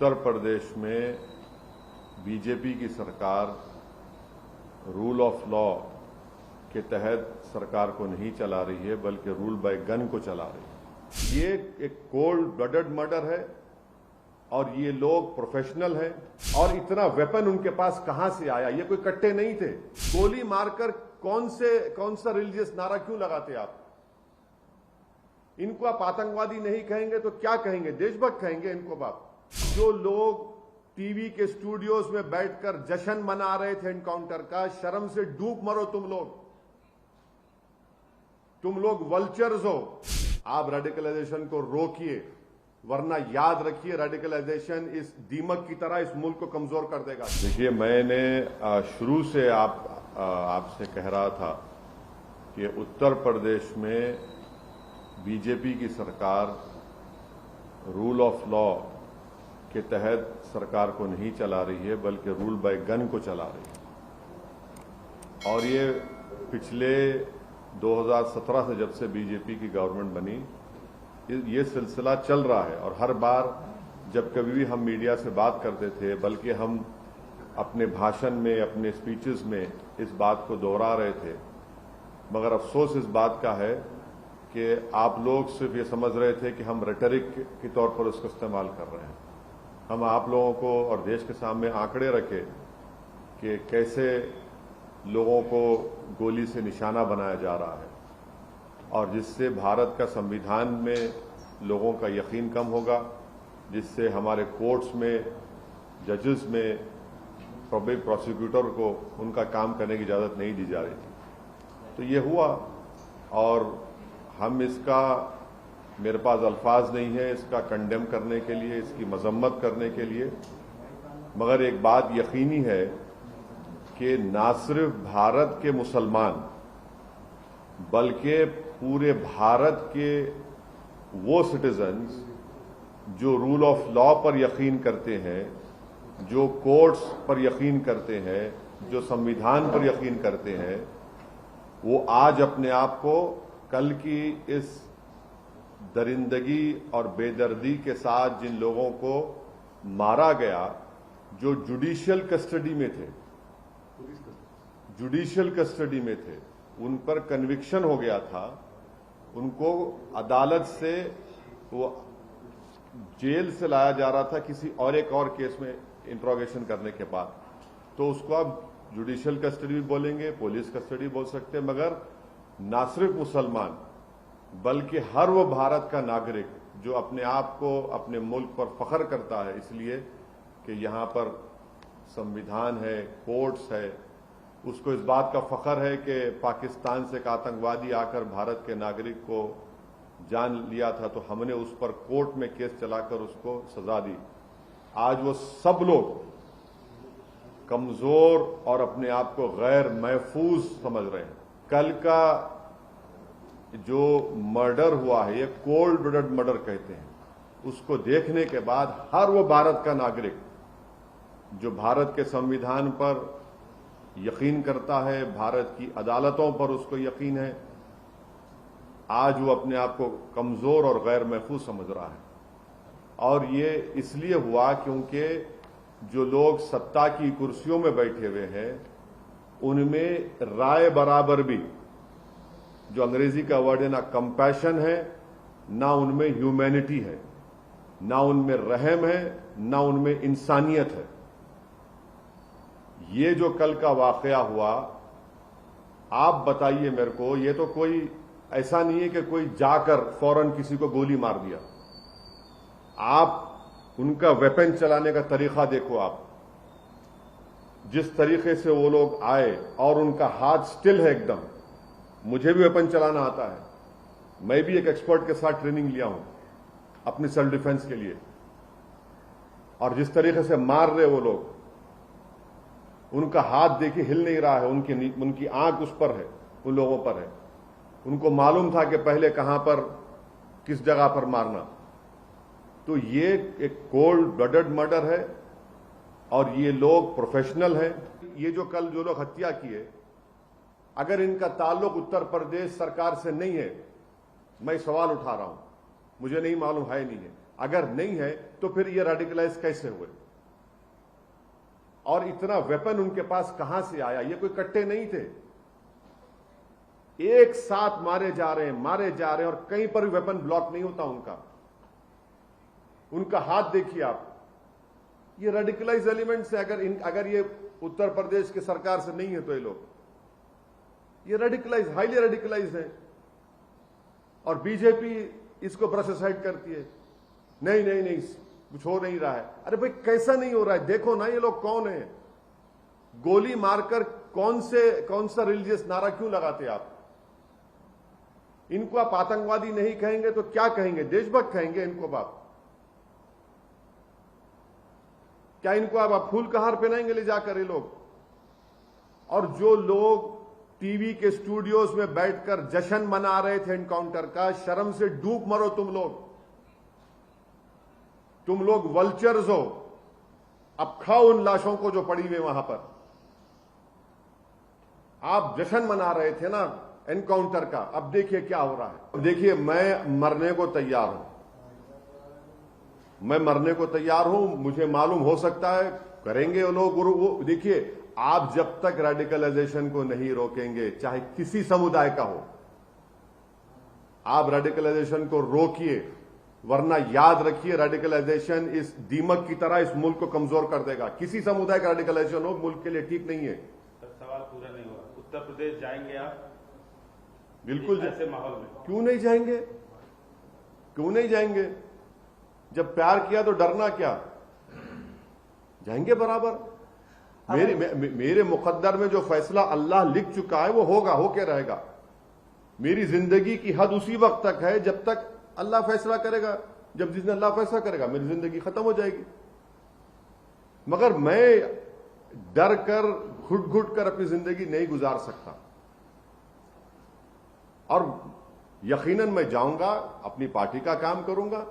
उत्तर प्रदेश में बीजेपी की सरकार रूल ऑफ लॉ के तहत सरकार को नहीं चला रही है, बल्कि रूल बाय गन को चला रही है। ये एक कोल्ड ब्लडेड मर्डर है और ये लोग प्रोफेशनल हैं। और इतना वेपन उनके पास कहां से आया? ये कोई कट्टे नहीं थे। गोली मारकर कौन सा रिलीजियस नारा क्यों लगाते आप? इनको आप आतंकवादी नहीं कहेंगे तो क्या कहेंगे? देशभक्त कहेंगे इनको आप। जो लोग टीवी के स्टूडियोज में बैठकर जश्न मना रहे थे एनकाउंटर का, शर्म से डूब मरो तुम लोग वल्चर्स हो। आप रेडिकलाइजेशन को रोकिए, वरना याद रखिए रेडिकलाइजेशन इस दीमक की तरह इस मुल्क को कमजोर कर देगा। देखिए, मैंने शुरू से आपसे कह रहा था कि उत्तर प्रदेश में बीजेपी की सरकार रूल ऑफ लॉ के तहत सरकार को नहीं चला रही है, बल्कि रूल बाय गन को चला रही है। और ये पिछले 2017 से, जब से बीजेपी की गवर्नमेंट बनी, ये सिलसिला चल रहा है। और हर बार जब कभी भी हम मीडिया से बात करते थे, बल्कि हम अपने भाषण में, अपने स्पीचेस में इस बात को दोहरा रहे थे। मगर अफसोस इस बात का है कि आप लोग सिर्फ ये समझ रहे थे कि हम रेटरिक के तौर पर उसका इस्तेमाल कर रहे हैं। हम आप लोगों को और देश के सामने आंकड़े रखे कि कैसे लोगों को गोली से निशाना बनाया जा रहा है, और जिससे भारत का संविधान में लोगों का यकीन कम होगा, जिससे हमारे कोर्ट्स में, जजेस में, पब्लिक प्रोसिक्यूटर को उनका काम करने की इजाज़त नहीं दी जा रही थी। तो ये हुआ, और हम इसका, मेरे पास अल्फाज नहीं है इसका कंडेम करने के लिए, इसकी मजम्मत करने के लिए। मगर एक बात यकीनी है कि ना सिर्फ भारत के मुसलमान, बल्कि पूरे भारत के वो सिटीजन्स जो रूल ऑफ लॉ पर यकीन करते हैं, जो कोर्ट्स पर यकीन करते हैं, जो संविधान पर यकीन करते हैं, वो आज अपने आप को कल की इस दरिंदगी और बेदर्दी के साथ जिन लोगों को मारा गया, जो जुडिशियल कस्टडी में थे, उन पर कन्विक्शन हो गया था, उनको अदालत से, वो जेल से लाया जा रहा था किसी और एक और केस में इंट्रोगेशन करने के बाद, तो उसको आप जुडिशियल कस्टडी भी बोलेंगे, पुलिस कस्टडी बोल सकते हैं। मगर ना सिर्फ मुसलमान, बल्कि हर वो भारत का नागरिक जो अपने आप को, अपने मुल्क पर फख्र करता है इसलिए कि यहां पर संविधान है, कोर्ट्स है, उसको इस बात का फख्र है कि पाकिस्तान से एक आतंकवादी आकर भारत के नागरिक को जान लिया था, तो हमने उस पर कोर्ट में केस चलाकर उसको सजा दी। आज वो सब लोग कमजोर और अपने आप को गैर महफूज समझ रहे हैं। कल का जो मर्डर हुआ है, ये कोल्ड ब्लडेड मर्डर कहते हैं, उसको देखने के बाद हर वो भारत का नागरिक जो भारत के संविधान पर यकीन करता है, भारत की अदालतों पर उसको यकीन है, आज वो अपने आप को कमजोर और गैर महफूज समझ रहा है। और ये इसलिए हुआ क्योंकि जो लोग सत्ता की कुर्सियों में बैठे हुए हैं, उनमें राय बराबर भी, जो अंग्रेजी का वर्ड है, ना कंपैशन है, ना उनमें ह्यूमैनिटी है, ना उनमें रहम है, ना उनमें इंसानियत है। ये जो कल का वाकया हुआ, आप बताइए मेरे को, ये तो कोई ऐसा नहीं है कि कोई जाकर फौरन किसी को गोली मार दिया। आप उनका वेपन चलाने का तरीका देखो। आप जिस तरीके से वो लोग आए, और उनका हाथ स्टिल है एकदम। मुझे भी वेपन चलाना आता है, मैं भी एक एक्सपर्ट के साथ ट्रेनिंग लिया हूं अपनी सेल्फ डिफेंस के लिए। और जिस तरीके से मार रहे वो लोग, उनका हाथ देखिए हिल नहीं रहा है, उनकी आंख उस पर है, उन लोगों पर है। उनको मालूम था कि पहले कहां पर, किस जगह पर मारना। तो ये एक कोल्ड ब्लडेड मर्डर है, और ये लोग प्रोफेशनल हैं। ये जो कल जो लोग हत्या किए, अगर इनका ताल्लुक उत्तर प्रदेश सरकार से नहीं है, मैं सवाल उठा रहा हूं, मुझे नहीं मालूम है नहीं है। अगर नहीं है तो फिर ये रेडिकलाइज कैसे हुए और इतना वेपन उनके पास कहां से आया? ये कोई कट्टे नहीं थे, एक साथ मारे जा रहे हैं और कहीं पर भी वेपन ब्लॉक नहीं होता उनका हाथ देखिए आप। ये रेडिकलाइज एलिमेंट से अगर ये उत्तर प्रदेश की सरकार से नहीं है तो ये रेडिकलाइज, हाईली रेडिकलाइज है। और बीजेपी इसको ब्रश असाइड करती है, नहीं कुछ हो नहीं रहा है। अरे भाई कैसा नहीं हो रहा है? देखो ना ये लोग कौन है, गोली मारकर कौन सा रिलीजियस नारा क्यों लगाते आप? इनको आप आतंकवादी नहीं कहेंगे तो क्या कहेंगे? देशभक्त कहेंगे इनको आप? क्या इनको आप फूल का हार पहनाएंगे ले जाकर ये लोग? और जो लोग टीवी के स्टूडियोज में बैठकर जश्न मना रहे थे एनकाउंटर का, शर्म से डूब मरो तुम लोग वल्चर्स हो। अब खाओ उन लाशों को जो पड़ी हुई वहां पर। आप जश्न मना रहे थे ना एनकाउंटर का, अब देखिए क्या हो रहा है। देखिए मैं मरने को तैयार हूं, मुझे मालूम हो सकता है करेंगे वो लोग। वो देखिए, आप जब तक रेडिकलाइजेशन को नहीं रोकेंगे, चाहे किसी समुदाय का हो, आप रेडिकलाइजेशन को रोकिए, वरना याद रखिए रेडिकलाइजेशन इस दीमक की तरह इस मुल्क को कमजोर कर देगा। किसी समुदाय का रेडिकलाइजेशन हो मुल्क के लिए ठीक नहीं है। सवाल पूरा नहीं हुआ। उत्तर प्रदेश जाएंगे आप? बिल्कुल। ऐसे माहौल में क्यों नहीं जाएंगे? जब प्यार किया तो डरना क्या? जाएंगे बराबर। मेरे मुकद्दर में जो फैसला अल्लाह लिख चुका है वो होगा, होके रहेगा। मेरी जिंदगी की हद उसी वक्त तक है जब तक अल्लाह फैसला करेगा। जब जिस दिन अल्लाह फैसला करेगा मेरी जिंदगी खत्म हो जाएगी। मगर मैं डर कर घुट कर अपनी जिंदगी नहीं गुजार सकता। और यकीनन मैं जाऊंगा, अपनी पार्टी का काम करूंगा,